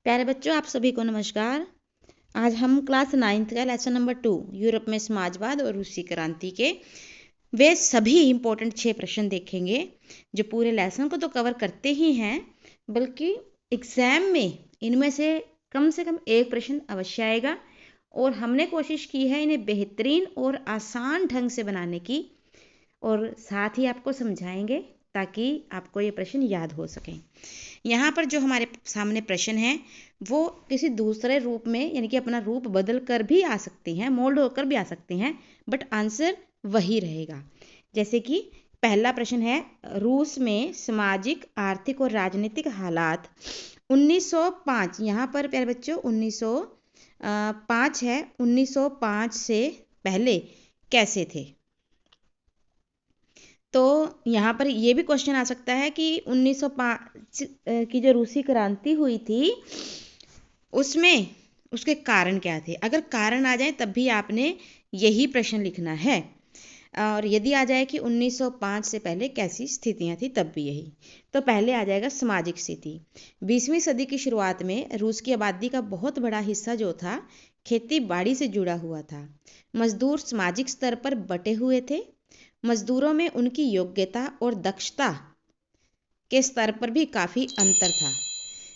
प्यारे बच्चों, आप सभी को नमस्कार। आज हम क्लास 9th का लेसन नंबर 2 यूरोप में समाजवाद और रूसी क्रांति के वे सभी इम्पोर्टेंट 6 प्रश्न देखेंगे जो पूरे लेसन को तो कवर करते ही हैं, बल्कि एग्जाम में इनमें से कम एक प्रश्न अवश्य आएगा। और हमने कोशिश की है इन्हें बेहतरीन और आसान ढंग से बनाने की, और साथ ही आपको समझाएंगे ताकि आपको ये प्रश्न याद हो सकें। यहाँ पर जो हमारे सामने प्रश्न है वो किसी दूसरे रूप में, यानी कि अपना रूप बदल कर भी आ सकते हैं, मोल्ड होकर भी आ सकते हैं, बट आंसर वही रहेगा। जैसे कि पहला प्रश्न है, रूस में सामाजिक, आर्थिक और राजनीतिक हालात 1905, यहाँ पर प्यारे बच्चों 1905 है, 1905 से पहले कैसे थे। तो यहाँ पर ये भी क्वेश्चन आ सकता है कि 1905 की जो रूसी क्रांति हुई थी उसमें उसके कारण क्या थे। अगर कारण आ जाए तब भी आपने यही प्रश्न लिखना है, और यदि आ जाए कि 1905 से पहले कैसी स्थितियां थी तब भी यही। तो पहले आ जाएगा सामाजिक स्थिति। 20वीं सदी की शुरुआत में रूस की आबादी का बहुत बड़ा हिस्सा जो था खेती बाड़ी से जुड़ा हुआ था। मजदूर सामाजिक स्तर पर बटे हुए थे। मजदूरों में उनकी योग्यता और दक्षता के स्तर पर भी काफ़ी अंतर था।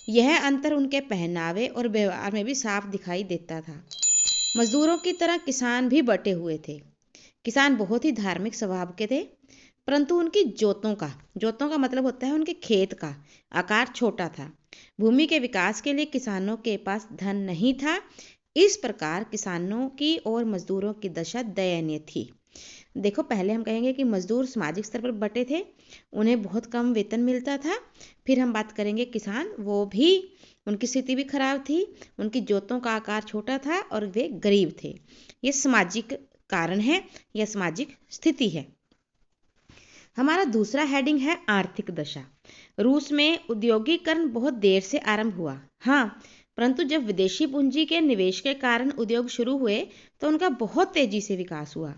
यह अंतर उनके पहनावे और व्यवहार में भी साफ दिखाई देता था। मजदूरों की तरह किसान भी बटे हुए थे। किसान बहुत ही धार्मिक स्वभाव के थे, परंतु उनकी जोतों का मतलब होता है उनके खेत का आकार छोटा था। भूमि के विकास के लिए किसानों के पास धन नहीं था। इस प्रकार किसानों की और मजदूरों की दशा दयनीय थी। देखो, पहले हम कहेंगे कि मजदूर सामाजिक स्तर पर बटे थे, उन्हें बहुत कम वेतन मिलता था। फिर हम बात करेंगे किसान, वो भी उनकी स्थिति भी खराब थी, उनकी जोतों का आकार छोटा था और वे गरीब थे। ये सामाजिक कारण है या सामाजिक स्थिति है। हमारा दूसरा हेडिंग है आर्थिक दशा। रूस में औद्योगिकरण बहुत देर से आरंभ हुआ, हाँ, परंतु जब विदेशी पूंजी के निवेश के कारण उद्योग शुरू हुए तो उनका बहुत तेजी से विकास हुआ।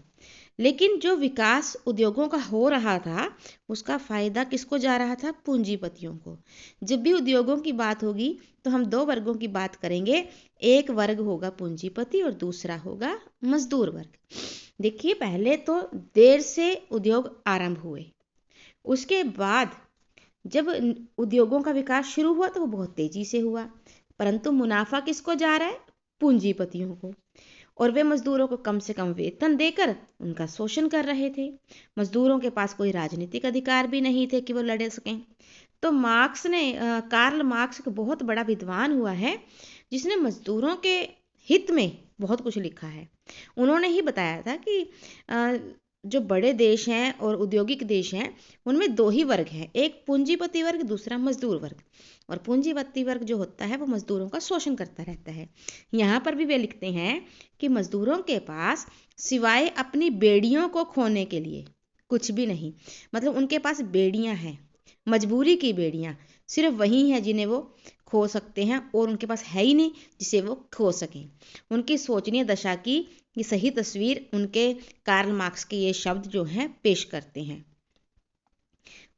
लेकिन जो विकास उद्योगों का हो रहा था उसका फायदा किसको जा रहा था? पूंजीपतियों को। जब भी उद्योगों की बात होगी तो हम दो वर्गों की बात करेंगे। एक वर्ग होगा पूंजीपति और दूसरा होगा मजदूर वर्ग। देखिए, पहले तो देर से उद्योग आरंभ हुए, उसके बाद जब उद्योगों का विकास शुरू हुआ तो वो बहुत तेजी से हुआ, परंतु मुनाफा किसको जा रहा है? पूंजीपतियों को। और वे मजदूरों को कम से कम वेतन देकर उनका शोषण कर रहे थे। मजदूरों के पास कोई राजनीतिक अधिकार भी नहीं थे कि वो लड़ सकें। तो कार्ल मार्क्स एक बहुत बड़ा विद्वान हुआ है जिसने मजदूरों के हित में बहुत कुछ लिखा है। उन्होंने ही बताया था कि जो बड़े देश हैं और औद्योगिक देश हैं उनमें दो ही वर्ग हैं, एक पूंजीपति वर्ग, दूसरा मजदूर वर्ग। और पूंजीपति वर्ग जो होता है वो मजदूरों का शोषण करता रहता है। यहाँ पर भी वे लिखते हैं कि मजदूरों के पास सिवाय अपनी बेड़ियों को खोने के लिए कुछ भी नहीं। मतलब उनके पास बेड़ियां हैं, मजबूरी की बेड़ियां सिर्फ वही हैं जिन्हें वो खो सकते हैं, और उनके पास है ही नहीं जिसे वो खो सकें। उनकी शोचनीय दशा की ये सही तस्वीर उनके कार्ल मार्क्स के ये शब्द जो हैं पेश करते हैं।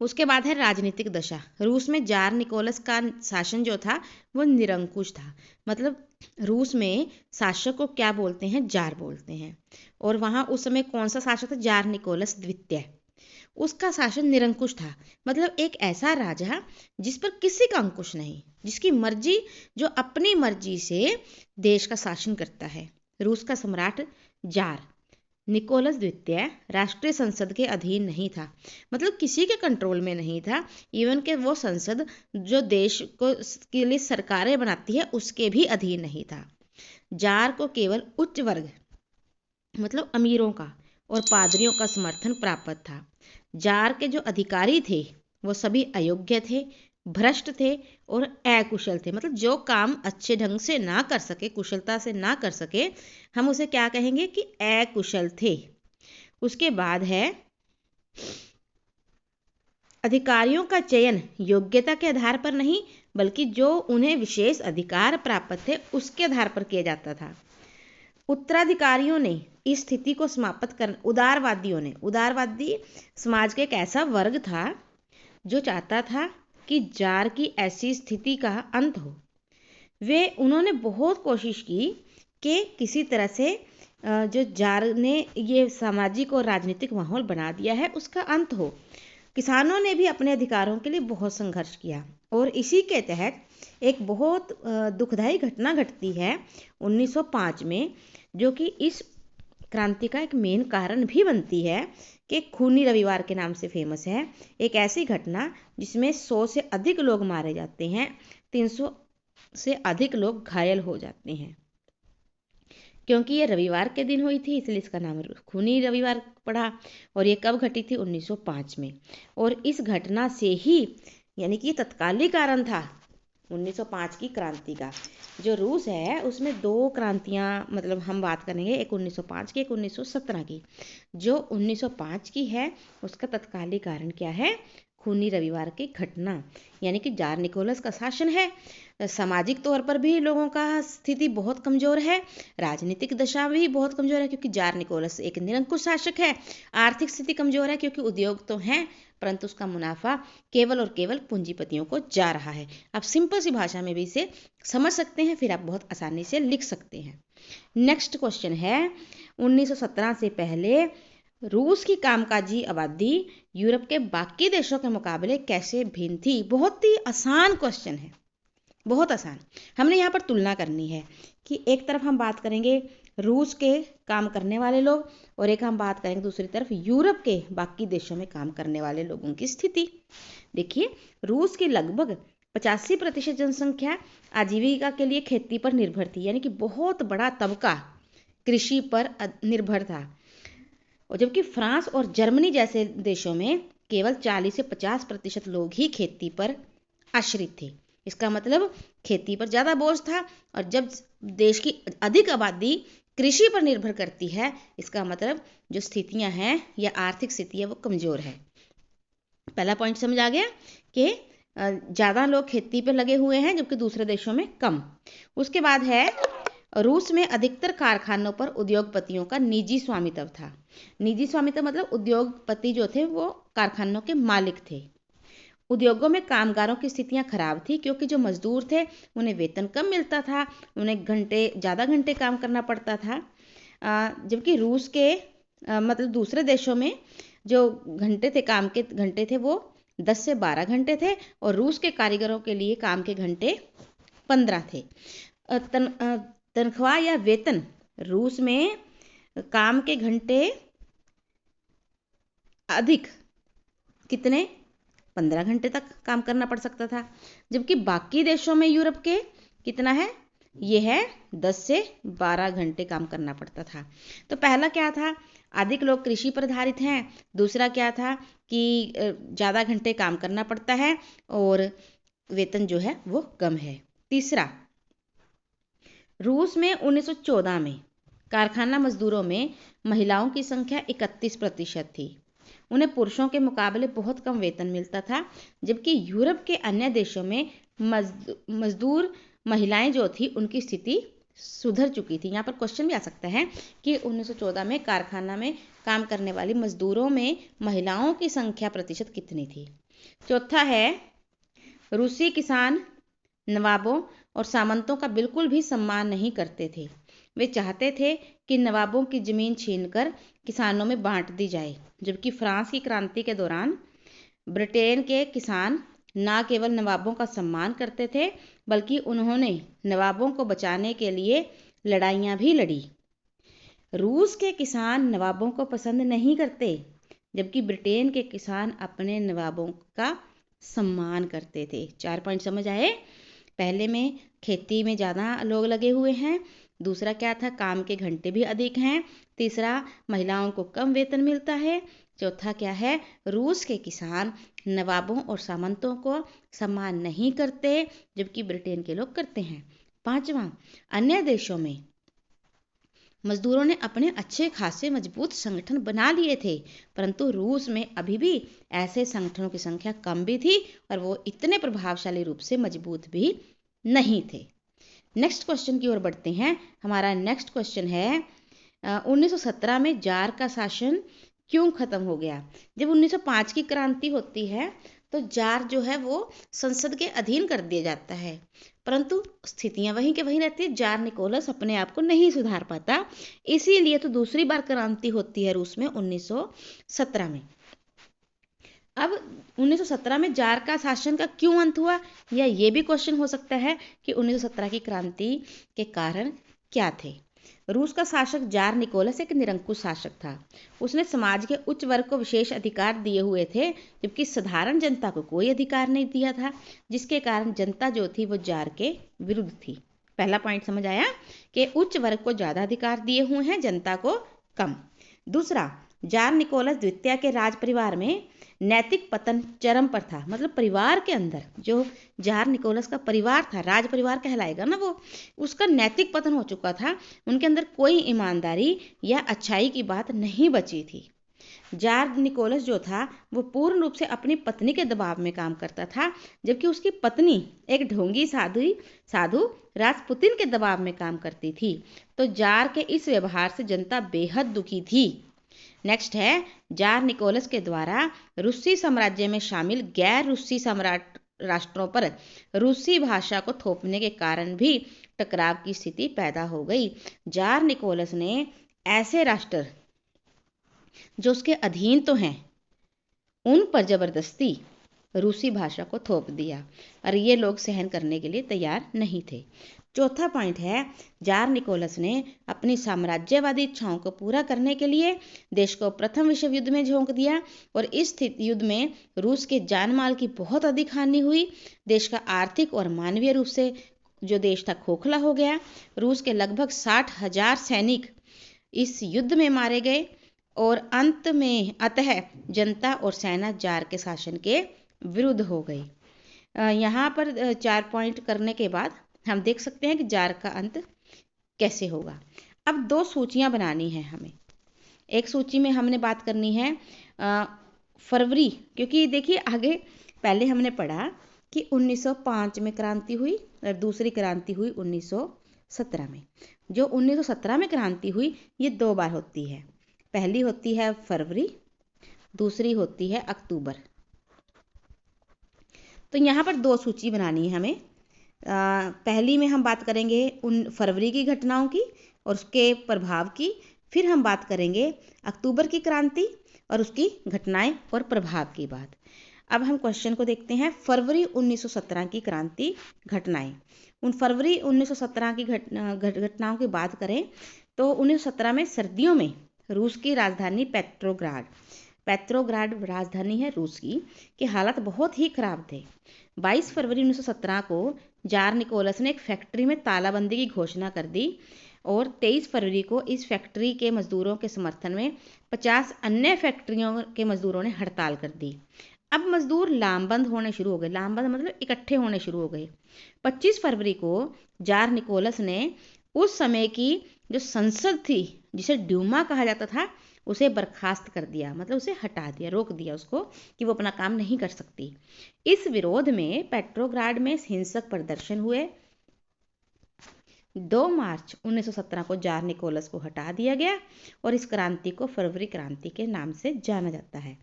उसके बाद है राजनीतिक दशा। रूस में जार निकोलस का शासन जो था वो निरंकुश था। मतलब रूस में शासक को क्या बोलते हैं? जार बोलते हैं। और वहाँ उस समय कौन सा शासक था? जार निकोलस द्वितीय। उसका शासन निरंकुश था, मतलब एक ऐसा राजा जिस पर किसी का अंकुश नहीं, जिसकी मर्जी, जो अपनी मर्जी से देश का शासन करता है। रूस का सम्राट जार निकोलस द्वितीय राष्ट्रीय संसद के अधीन नहीं था, मतलब किसी के कंट्रोल में नहीं था। इवन के वो संसद जो देश को के लिए सरकारें बनाती है उसके भी अधीन नहीं था। जार को केवल उच्च वर्ग, मतलब अमीरों का और पादरियों का समर्थन प्राप्त था। जार के जो अधिकारी थे वो सभी अयोग्य थे, भ्रष्ट थे और अकुशल थे। मतलब जो काम अच्छे ढंग से ना कर सके, कुशलता से ना कर सके, हम उसे क्या कहेंगे? कि अकुशल थे। उसके बाद है अधिकारियों का चयन योग्यता के आधार पर नहीं, बल्कि जो उन्हें विशेष अधिकार प्राप्त थे उसके आधार पर किया जाता था। उत्तराधिकारियों ने इस स्थिति को समाप्त कर उदारवादी समाज का एक ऐसा वर्ग था जो चाहता था कि जार की ऐसी स्थिति का अंत हो। उन्होंने बहुत कोशिश की कि किसी तरह से जो जार ने ये सामाजिक और राजनीतिक माहौल बना दिया है उसका अंत हो। किसानों ने भी अपने अधिकारों के लिए बहुत संघर्ष किया और इसी के तहत एक बहुत दुखदाई घटना घटती है 1905 में, जो कि इस क्रांति का एक मेन कारण भी बनती है कि खूनी रविवार के नाम से फेमस है। एक ऐसी घटना जिसमें 100 से अधिक लोग मारे जाते हैं, 300 से अधिक लोग घायल हो जाते हैं। क्योंकि ये रविवार के दिन हुई थी इसलिए इसका नाम खूनी रविवार पड़ा। और ये कब घटी थी? 1905 में। और इस घटना से ही, यानी कि तत्कालीन कारण था 1905 की क्रांति का। जो रूस है उसमें 2 क्रांतियां, मतलब हम बात करेंगे, एक 1905 की, एक 1917 की। जो 1905 की है उसका तत्कालीन कारण क्या है? खूनी रविवार की घटना। यानी कि जार निकोलस का शासन है, सामाजिक तौर पर भी लोगों का स्थिति बहुत कमजोर है, राजनीतिक दशा भी बहुत कमजोर है क्योंकि जार निकोलस एक निरंकुश शासक है, आर्थिक स्थिति कमजोर है क्योंकि उद्योग तो हैं परंतु उसका मुनाफा केवल और केवल पूंजीपतियों को जा रहा है। आप सिंपल सी भाषा में भी इसे समझ सकते हैं, फिर आप बहुत आसानी से लिख सकते हैं। नेक्स्ट क्वेश्चन है, 1917 से पहले रूस की कामकाजी आबादी यूरोप के बाकी देशों के मुकाबले कैसे भिन्न थी? बहुत ही आसान क्वेश्चन है, बहुत आसान। हमने यहाँ पर तुलना करनी है कि एक तरफ हम बात करेंगे रूस के काम करने वाले लोग और एक हम बात करेंगे दूसरी तरफ यूरोप के बाकी देशों में काम करने वाले लोगों की स्थिति। देखिए, रूस की लगभग 85% जनसंख्या आजीविका के लिए खेती पर निर्भर थी, यानी कि बहुत बड़ा तबका कृषि पर निर्भर था। और जबकि फ्रांस और जर्मनी जैसे देशों में केवल 40 से 50% लोग ही खेती पर आश्रित थे। इसका मतलब खेती पर ज़्यादा बोझ था। और जब देश की अधिक आबादी कृषि पर निर्भर करती है, इसका मतलब जो स्थितियां हैं या आर्थिक स्थिति है वो कमज़ोर है। पहला पॉइंट समझ आ गया कि ज़्यादा लोग खेती पर लगे हुए हैं जबकि दूसरे देशों में कम। उसके बाद है, रूस में अधिकतर कारखानों पर उद्योगपतियों का निजी स्वामित्व था। निजी स्वामित्व मतलब उद्योगपति जो थे वो कारखानों के मालिक थे। उद्योगों में कामगारों की स्थितियां खराब थी क्योंकि जो मजदूर थे उन्हें वेतन कम मिलता था, उन्हें ज़्यादा घंटे काम करना पड़ता था। जबकि रूस के मतलब दूसरे देशों में जो घंटे थे, काम के घंटे थे वो 10 से 12 घंटे थे और रूस के कारीगरों के लिए काम के घंटे 15 थे। तनख्वाह या वेतन, रूस में काम के घंटे अधिक, कितने? 15 घंटे तक काम करना पड़ सकता था। जबकि बाकी देशों में यूरोप के कितना है? ये है 10 से 12 घंटे काम करना पड़ता था। तो पहला क्या था? अधिक लोग कृषि पर आधारित हैं। दूसरा क्या था कि ज़्यादा घंटे काम करना पड़ता है और वेतन जो है वो कम है। तीसरा, रूस में 1914 में कारखाना मजदूरों में महिलाओं की संख्या 31% थी। उन्हें पुरुषों के मुकाबले बहुत कम वेतन मिलता था। जबकि यूरोप के अन्य देशों में मजदूर महिलाएं जो थी उनकी स्थिति सुधर चुकी थी। यहाँ पर क्वेश्चन भी आ सकता है कि 1914 में कारखाना में काम करने वाली मजदूरों में महिलाओं की संख्या प्रतिशत कितनी थी? चौथा है, रूसी किसान नवाबों और सामंतों का बिल्कुल भी सम्मान नहीं करते थे। वे चाहते थे कि नवाबों की जमीन छीनकर किसानों में बांट दी जाए। जबकि फ्रांस की क्रांति के दौरान ब्रिटेन के किसान न केवल नवाबों का सम्मान करते थे बल्कि उन्होंने नवाबों को बचाने के लिए लड़ाइयाँ भी लड़ी। रूस के किसान नवाबों को पसंद नहीं करते जबकि ब्रिटेन के किसान अपने नवाबों का सम्मान करते थे। 4 पॉइंट समझ आए? पहले में खेती में ज़्यादा लोग लगे हुए हैं। दूसरा क्या था? काम के घंटे भी अधिक हैं। तीसरा, महिलाओं को कम वेतन मिलता है। चौथा क्या है? रूस के किसान नवाबों और सामंतों को सम्मान नहीं करते जबकि ब्रिटेन के लोग करते हैं। पांचवा, अन्य देशों में मजदूरों ने अपने अच्छे खासे मजबूत संगठन बना लिए थे परंतु रूस में अभी भी ऐसे संगठनों की संख्या कम भी थी और वो इतने प्रभावशाली रूप से मजबूत भी नहीं थे। नेक्स्ट क्वेश्चन की ओर बढ़ते हैं। हमारा नेक्स्ट क्वेश्चन है 1917 में जार का शासन क्यों खत्म हो गया? जब 1905 की क्रांति होती है तो जार जो है वो संसद के अधीन कर दिया जाता है, परंतु स्थितियां वहीं के वहीं रहती है। जार निकोलस अपने आप को नहीं सुधार पाता, इसीलिए तो दूसरी बार क्रांति होती है रूस में 1917 में। अब 1917 में जार का शासन का क्यों अंत हुआ, या ये भी क्वेश्चन हो सकता है कि 1917 की क्रांति के कारण क्या थे। रूस का शासक जार निकोलस एक निरंकुश शासक था। उसने समाज के उच्च वर्ग को विशेष अधिकार दिए हुए थे, जबकि साधारण जनता को कोई अधिकार नहीं दिया था, जिसके कारण जनता जो थी वो जार के विरुद्ध थी। पहला पॉइंट समझ आया कि उच्च वर्ग को ज़्यादा अधिकार दिए हुए हैं, जनता को कम। दूसरा, जार निकोलस द्वितीय के राज परिवार में नैतिक पतन चरम पर था। मतलब परिवार के अंदर जो जार निकोलस का परिवार था, राज परिवार कहलाएगा ना वो, उसका नैतिक पतन हो चुका था। उनके अंदर कोई ईमानदारी या अच्छाई की बात नहीं बची थी। जार निकोलस जो था वो पूर्ण रूप से अपनी पत्नी के दबाव में काम करता था, जबकि उसकी पत्नी एक ढोंगी साधु राजपुतिन के दबाव में काम करती थी। तो जार के इस व्यवहार से जनता बेहद दुखी थी। नेक्स्ट है, जार निकोलस के द्वारा रूसी साम्राज्य में शामिल गैर रूसी सम्राट राष्ट्रों पर रूसी भाषा को थोपने के कारण भी टकराव की स्थिति पैदा हो गई। जार निकोलस ने ऐसे राष्ट्र जो उसके अधीन तो हैं, उन पर जबरदस्ती रूसी भाषा को थोप दिया और ये लोग सहन करने के लिए तैयार नहीं थे। चौथा पॉइंट है, जार निकोलस ने अपनी साम्राज्यवादी इच्छाओं को पूरा करने के लिए देश को प्रथम विश्व युद्ध में झोंक दिया, और इस युद्ध में रूस के जान माल की बहुत अधिक हानि हुई। देश का आर्थिक और मानवीय रूप से जो देश था खोखला हो गया। रूस के लगभग 60,000 सैनिक इस युद्ध में मारे गए, और अंत में अतः जनता और सेना जार के शासन के विरुद्ध हो गई। यहाँ पर 4 पॉइंट करने के बाद हम देख सकते हैं कि जार का अंत कैसे होगा। अब 2 सूचियां बनानी है हमें। एक सूची में हमने बात करनी है फरवरी, क्योंकि देखिए आगे पहले हमने पढ़ा कि 1905 में क्रांति हुई और दूसरी क्रांति हुई 1917 में। जो 1917 में क्रांति हुई ये 2 बार होती है। पहली होती है फरवरी, दूसरी होती है अक्टूबर। तो यहाँ पर 2 सूची बनानी है हमें। पहली में हम बात करेंगे उन फरवरी की घटनाओं की और उसके प्रभाव की, फिर हम बात करेंगे अक्टूबर की क्रांति और उसकी घटनाएं और प्रभाव की बात। अब हम क्वेश्चन को देखते हैं। फरवरी 1917 की क्रांति घटनाएं। उन फरवरी 1917 की घटनाओं की बात करें तो 1917 में सर्दियों में रूस की राजधानी पेट्रोग्राड राजधानी है रूस की, के हालात बहुत ही खराब थे। 22 फरवरी 1917 को जार निकोलस ने एक फैक्ट्री में तालाबंदी की घोषणा कर दी, और 23 फरवरी को इस फैक्ट्री के मजदूरों के समर्थन में 50 अन्य फैक्ट्रियों के मजदूरों ने हड़ताल कर दी। अब मजदूर लामबंद होने शुरू हो गए। लामबंद मतलब इकट्ठे होने शुरू हो गए। 25 फरवरी को जार निकोलस ने उस समय की जो संसद थी, जिसे ड्यूमा कहा जाता था, उसे बर्खास्त कर दिया। मतलब उसे हटा दिया, रोक दिया उसको कि वो अपना काम नहीं कर सकती। इस विरोध में पेट्रोग्राड में हिंसक प्रदर्शन हुए। 2 मार्च 1917 को जार निकोलस को हटा दिया गया और इस क्रांति को फरवरी क्रांति के नाम से जाना जाता है।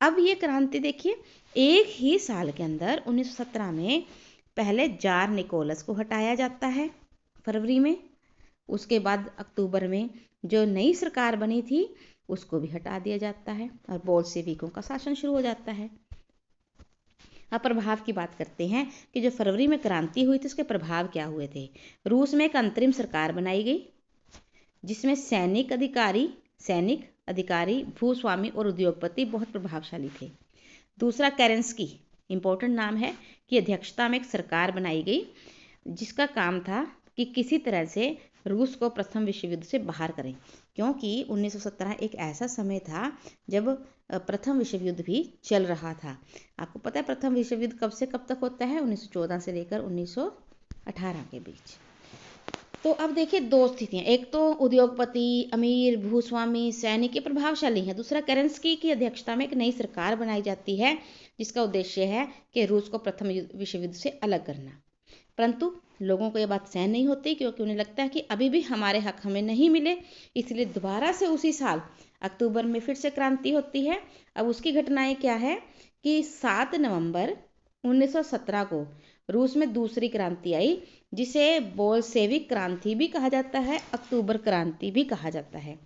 अब ये क्रांति देखिए, एक ही साल के अंदर 1917 में पहले जार निकोलस को हटाया जाता है फरवरी में, उसके बाद अक्टूबर में जो नई सरकार बनी थी उसको भी हटा दिया जाता है और बोल्शेविकों का शासन शुरू हो जाता है। अब प्रभाव की बात करते हैं कि जो फरवरी में क्रांति हुई थी उसके प्रभाव क्या हुए थे। रूस में एक अंतरिम सरकार बनाई गई जिसमें सैनिक अधिकारी, भूस्वामी और उद्योगपति बहुत प्रभावशाली थे। दूसरा, केरेंस्की इंपॉर्टेंट नाम है, कि अध्यक्षता में एक सरकार बनाई गई जिसका काम था कि किसी तरह से रूस को प्रथम विश्व युद्ध से बाहर करें, क्योंकि 1917 एक ऐसा समय था जब प्रथम विश्व युद्ध भी चल रहा था। आपको पता है प्रथम विश्व युद्ध कब से कब तक होता है? 1914 से लेकर 1918 के बीच। तो अब देखिए 2 स्थितियां, एक तो उद्योगपति, अमीर, भूस्वामी, सैनिक के प्रभावशाली हैं। दूसरा, केरेंस्की की अध्यक्षता में एक नई सरकार बनाई जाती है जिसका उद्देश्य है कि रूस को प्रथम विश्व युद्ध से अलग करना। परंतु लोगों को ये बात सहन नहीं होती, क्योंकि उन्हें लगता है कि अभी भी हमारे हक हमें नहीं मिले। इसलिए दोबारा से उसी साल अक्टूबर में फिर से क्रांति होती है। अब उसकी घटनाएं क्या है कि 7 नवंबर 1917 को रूस में दूसरी क्रांति आई, जिसे बोल्शेविक क्रांति भी कहा जाता है, अक्टूबर क्रांति भी कहा जाता है।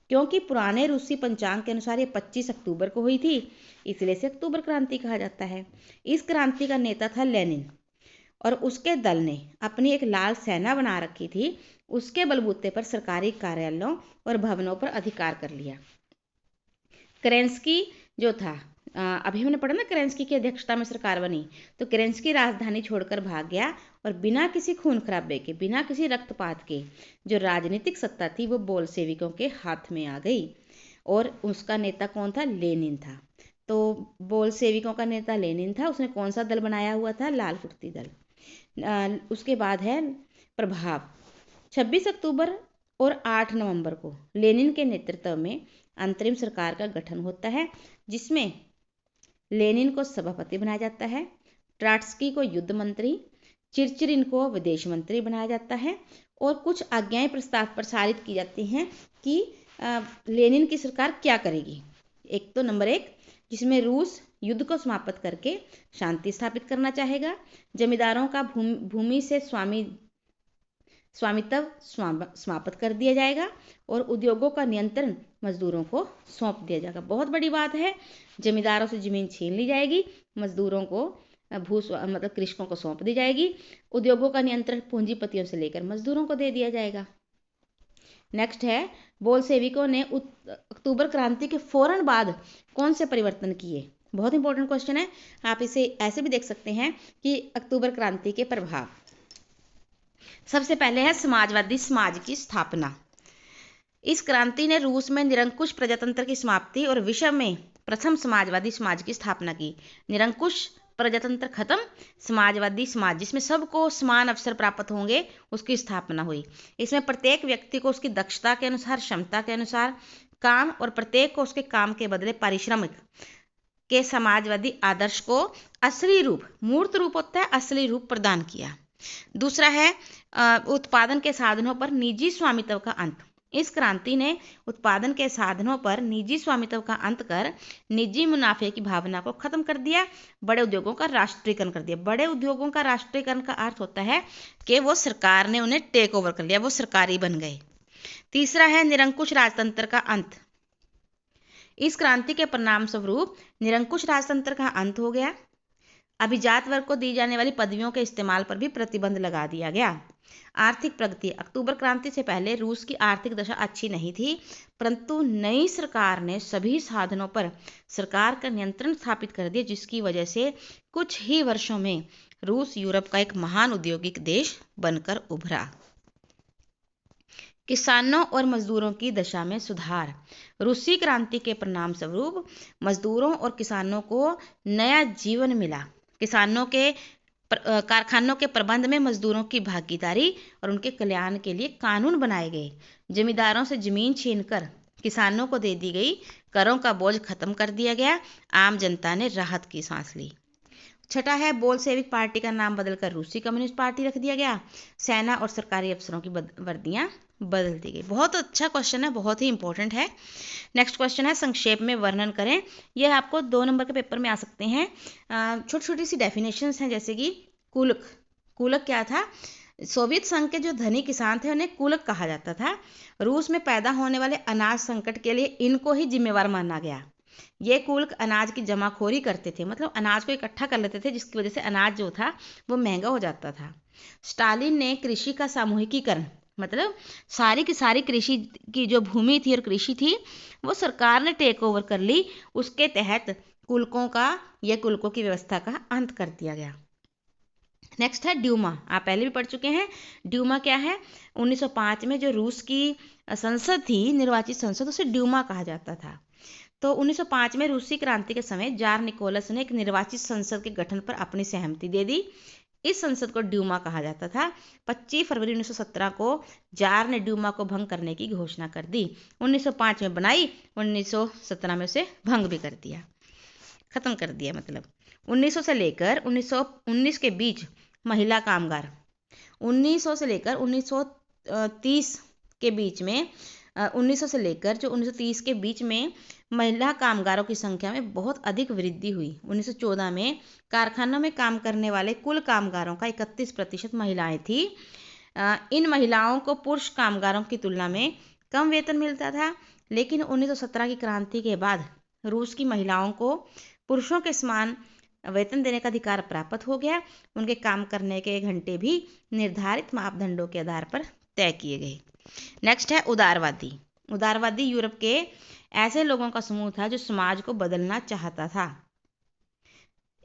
क्योंकि पुराने रूसी पंचांग के अनुसार ये 25 अक्टूबर को हुई थी, इसलिए इसे अक्टूबर क्रांति कहा जाता है। इस क्रांति का नेता था लेनिन, और उसके दल ने अपनी एक लाल सेना बना रखी थी। उसके बलबूते पर सरकारी कार्यालयों और भवनों पर अधिकार कर लिया। केरेंस्की जो था, अभी हमने पढ़ा ना केरेंस्की की अध्यक्षता में सरकार बनी, तो केरेंस्की राजधानी छोड़कर भाग गया और बिना किसी खून खराबे के, बिना किसी रक्तपात के जो राजनीतिक सत्ता थी वो बोल्शेविकों के हाथ में आ गई। और उसका नेता कौन था? लेनिन था। तो बोल्शेविकों का नेता लेनिन था। उसने कौन सा दल बनाया हुआ था? लाल फुर्ती दल। उसके बाद है प्रभाव। 26 अक्टूबर और 8 नवंबर को लेनिन के नेतृत्व में अंतरिम सरकार का गठन होता है, जिसमें लेनिन को सभापति बनाया जाता है, ट्राट्स्की को युद्ध मंत्री, चिरचिरिन को विदेश मंत्री बनाया जाता है, और कुछ आज्ञाएं प्रस्ताव प्रसारित की जाती हैं कि लेनिन की सरकार क्या करेगी। एक तो नंबर 1, जिसमें रूस युद्ध को समाप्त करके शांति स्थापित करना चाहेगा, जमींदारों का भूमि से स्वामित्व समाप्त कर दिया जाएगा, और उद्योगों का नियंत्रण मजदूरों को सौंप दिया जाएगा। बहुत बड़ी बात है, जमींदारों से जमीन छीन ली जाएगी, मजदूरों को मतलब कृषकों को सौंप दी जाएगी, उद्योगों का नियंत्रण पूंजीपतियों से लेकर मजदूरों को दे दिया जाएगा। नेक्स्ट है, बोल्शेविकों ने अक्टूबर क्रांति के फौरन बाद कौन से परिवर्तन किए? बहुत इंपॉर्टेंट क्वेश्चन है। आप इसे ऐसे भी देख सकते हैं कि अक्टूबर क्रांति के प्रभाव। सबसे पहले है समाजवादी समाज की स्थापना। इस क्रांति ने रूस में निरंकुश प्रजातंत्र की समाप्ति और विश्व में प्रथम समाजवादी समाज की स्थापना की। निरंकुश प्रजातंत्र खत्म, समाजवादी समाज जिसमें सबको समान अवसर प्राप्त होंगे, उसकी स्थापना हुई। इसमें प्रत्येक व्यक्ति को उसकी दक्षता के अनुसार, क्षमता के अनुसार काम, और प्रत्येक को उसके काम के बदले पारिश्रमिक के समाजवादी आदर्श को असली रूप, मूर्त रूप होता है, असली रूप प्रदान किया। दूसरा है उत्पादन के साधनों पर निजी स्वामित्व का अंत। इस क्रांति ने उत्पादन के साधनों पर निजी स्वामित्व का अंत कर निजी मुनाफे की भावना को खत्म कर दिया। बड़े उद्योगों का राष्ट्रीयकरण कर दिया। बड़े उद्योगों का राष्ट्रीयकरण का अर्थ होता है कि वो सरकार ने उन्हें टेक ओवर कर लिया, वो सरकारी बन गए। तीसरा है निरंकुश राजतंत्र का अंत। इस क्रांति के परिणाम स्वरूप निरंकुश राजतंत्र का अंत हो गया। अभिजात वर्ग को दी जाने वाली पदवियों के इस्तेमाल पर भी प्रतिबंध लगा दिया गया। आर्थिक प्रगति। अक्टूबर क्रांति से पहले रूस की आर्थिक दशा अच्छी नहीं थी, परंतु नई सरकार ने सभी साधनों पर सरकार का नियंत्रण स्थापित कर दिया, जिसकी वजह से कुछ ही वर्षों में रूस यूरोप का एक महान औद्योगिक देश बनकर उभरा। किसानों और मजदूरों की दशा में सुधार। रूसी क्रांति के परिणाम स्वरूप मजदूरों और किसानों को नया जीवन मिला। किसानों के कारखानों के प्रबंध में मजदूरों की भागीदारी और उनके कल्याण के लिए कानून बनाए गए। जमींदारों से जमीन छीनकर किसानों को दे दी गई। करों का बोझ खत्म कर दिया गया। आम जनता ने राहत की सांस ली। छठा है बोल्शेविक पार्टी का नाम बदलकर रूसी कम्युनिस्ट पार्टी रख दिया गया। सेना और सरकारी अफसरों की वर्दियां बदल दी गई। बहुत अच्छा क्वेश्चन है, बहुत ही इंपॉर्टेंट है। नेक्स्ट क्वेश्चन है संक्षेप में वर्णन करें। यह आपको 2 नंबर के पेपर में आ सकते हैं। छोटी छोटी सी डेफिनेशंस हैं, जैसे कि कुलक। कुलक क्या था? सोवियत संघ के जो धनी किसान थे उन्हें कुलक कहा जाता था। रूस में पैदा होने वाले अनाज संकट के लिए इनको ही जिम्मेवार माना गया। ये कुलक अनाज की जमाखोरी करते थे, मतलब अनाज को इकट्ठा कर लेते थे, जिसकी वजह से अनाज जो था वो महंगा हो जाता था। स्टालिन ने कृषि का सामूहिकीकरण, मतलब सारी की सारी कृषि की जो भूमि थी और कृषि थी वो सरकार ने टेक ओवर कर ली। उसके तहत कुलकों का या कुलकों की व्यवस्था का अंत कर दिया गया। नेक्स्ट है ड्यूमा। आप पहले भी पढ़ चुके हैं। ड्यूमा क्या है? 1905 में जो रूस की संसद थी, निर्वाचित संसद, उसे ड्यूमा कहा जाता था। तो 1905 में रूसी क्रांति के समय जार निकोलस ने एक निर्वाचित संसद के गठन पर अपनी सहमति दे दी। इस संसद को ड्यूमा कहा जाता था। 25 फरवरी 1917 को जार ने ड्यूमा को भंग करने की घोषणा कर दी। 1905 में बनाई, 1917 में उसे भंग भी कर दिया, खत्म कर दिया। मतलब 1900 से लेकर 1919 के बीच महिला कामगार, 1900 से लेकर 1930 के बीच में 1900 से लेकर जो 1930 के बीच में महिला कामगारों की संख्या में बहुत अधिक वृद्धि हुई। 1914 में कारखानों में काम करने वाले कुल कामगारों का 31% महिलाएं थी। इन महिलाओं को पुरुष कामगारों की तुलना में कम वेतन मिलता था, लेकिन 1917 की क्रांति के बाद रूस की महिलाओं को पुरुषों के समान वेतन देने का अधिकार प्राप्त हो गया। उनके काम करने के घंटे भी निर्धारित मापदंडों के आधार पर तय किए गए। नेक्स्ट है उदारवादी। उदारवादी यूरोप के ऐसे लोगों का समूह था जो समाज को बदलना चाहता था।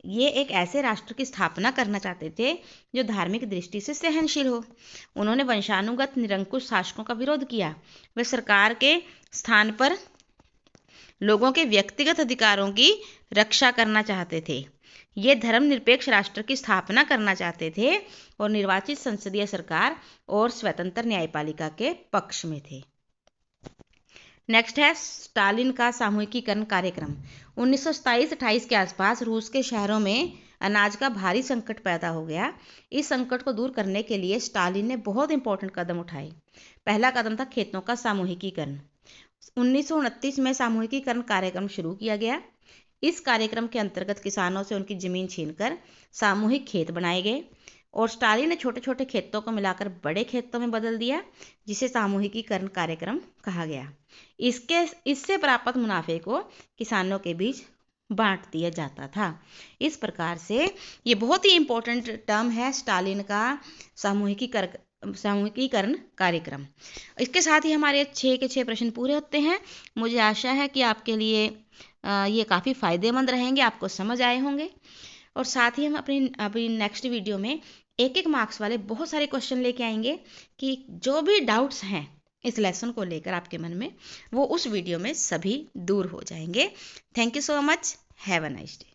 ये एक ऐसे राष्ट्र की स्थापना करना चाहते थे जो धार्मिक दृष्टि से सहनशील हो। उन्होंने वंशानुगत निरंकुश शासकों का विरोध किया। वे सरकार के स्थान पर लोगों के व्यक्तिगत अधिकारों की रक्षा करना चाहते थे। ये धर्मनिरपेक्ष राष्ट्र की स्थापना करना चाहते थे और निर्वाचित संसदीय सरकार और स्वतंत्र न्यायपालिका के पक्ष में थे। नेक्स्ट है स्टालिन का सामूहिकीकरण कार्यक्रम। 1927-28 के आसपास रूस के शहरों में अनाज का भारी संकट पैदा हो गया। इस संकट को दूर करने के लिए स्टालिन ने बहुत इंपॉर्टेंट कदम उठाए। पहला कदम था खेतों का सामूहिकीकरण। 1929 में सामूहिकीकरण कार्यक्रम शुरू किया गया। इस कार्यक्रम के अंतर्गत किसानों से उनकी जमीन छीनकर सामूहिक खेत बनाए गए और स्टालिन ने छोटे छोटे खेतों को मिलाकर बड़े खेतों में बदल दिया, जिसे सामूहिकीकरण कार्यक्रम कहा गया। इससे प्राप्त मुनाफे को किसानों के बीच बांट दिया जाता था। इस प्रकार से ये बहुत ही इम्पोर्टेंट टर्म है स्टालिन का सामूहिकीकरण कार्यक्रम। इसके साथ ही हमारे 6 के 6 प्रश्न पूरे होते हैं। मुझे आशा है कि आपके लिए ये काफ़ी फ़ायदेमंद रहेंगे, आपको समझ आए होंगे। और साथ ही हम अपनी नेक्स्ट वीडियो में 1-1 मार्क्स वाले बहुत सारे क्वेश्चन लेके आएंगे कि जो भी डाउट्स हैं इस लेसन को लेकर आपके मन में, वो उस वीडियो में सभी दूर हो जाएंगे। Thank you so much. Have a nice day.